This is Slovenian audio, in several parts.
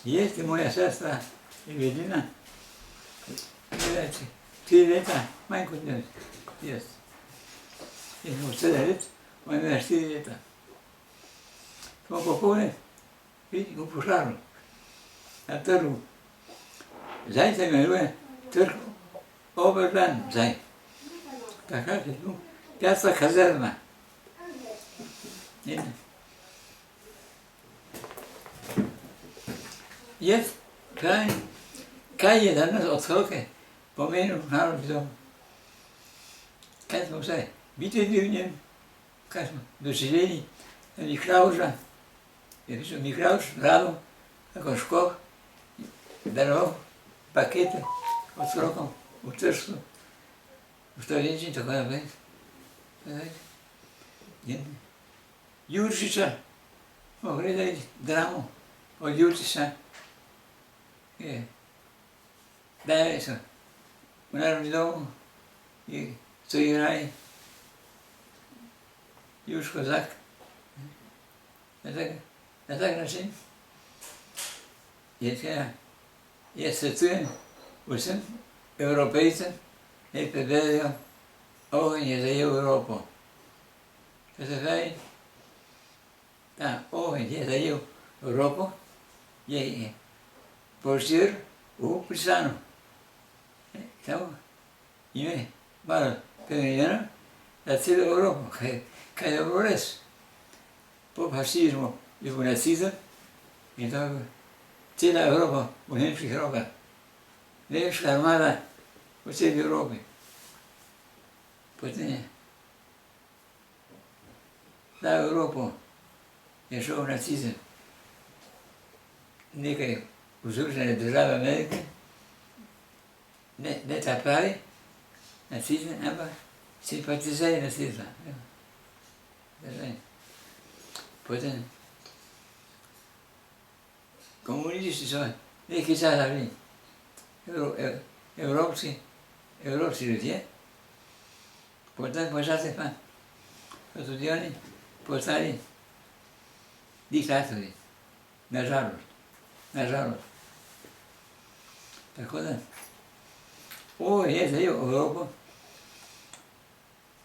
Jeste moja sestra Evelina, več 3 leta, manj kot jaz. Jaz sem 7 let, ona je imela 4 leta. Smo popoldne v požaru, na trgu. Zdaj se imenuje trg Oberdan, zdaj. Takrat je tu Piazza Caserma. Jaz, kaj je danes otroke pomenil Narodni dom? Kaj smo vse videli v njem, kaj smo doživeli, Miklavža, je prišel Miklavž, Rado, tako škoh, daroval pakete otrokom v Trstu, v Storeči in tako naprej. Jurčiča, smo gledali dramo od Jurčiča, dajali so v Narodni dom, so igrali Juško Zak, na tak način. Jaz svetujem vsem Evropejcem, naj preberejo Ogenj je zajel Evropo. To se pravi, ta ogenj je zajel Evropo, je požir v Prisanu. Samo ime malo premenjeno za celo Evropo, kaj je bilo res. Po fašizmu je bil nacizem in tako cela Evropa v nemških rokah. Nemška armada v celi Evropi. Potem je za Evropo je šel nacizem. Nekaj v Združene države Amerike, ne ta pravi nacizem, ampak simpatizerji nacizma. Potem komunisti so nekaj časa bili evropski ljudje, potem počasi pa so tudi oni postali diktatorji, nažalost. Tako da, ogenj je zajel Evropo,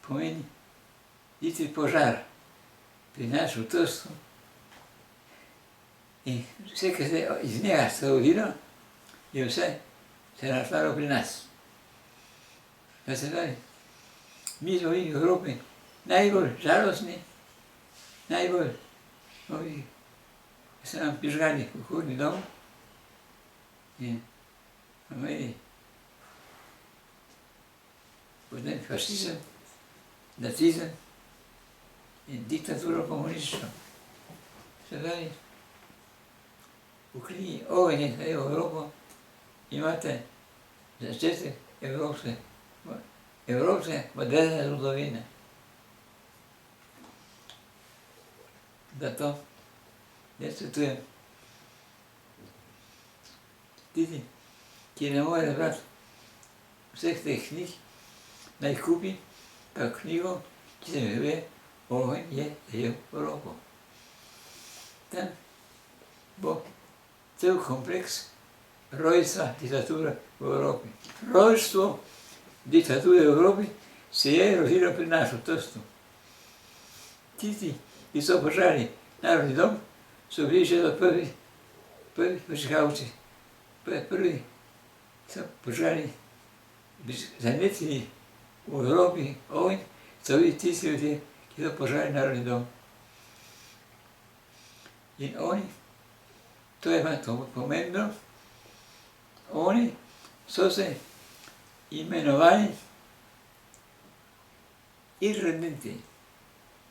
pomeni iti požar pri nas v Trstu in vse, kar se je iz njega sprovodilo, je vse se nastalo pri nas. Da se pravi, mi smo v Evropi najbolj žalostni, najbolj so nam prižgali kulturni dom in imeli potem fašizem, nacizem in diktaturo komunistično. Se pravi, v knjigi Ogenj je zajel Evropo imate začetek evropske moderne zgodovine. Zato jaz svetujem tisti, ki ne more brati vseh teh knjig, naj kupi pa knjigo, ki se imenuje Ogenj je zajel Evropo. Tam bo cel kompleks rojstva diktature v Evropi. Rojstvo diktature v Evropi se je rodilo pri nas v Trstu. Tisti, ki so požali Narodni dom, so bili že prvi prižgalci. Prvi so požali, zanetili v Evropi ogenj, so bili tisti ljudje, ki so požali Narodni dom. In oni, to je to pomembno, oni so se imenovali irredenti.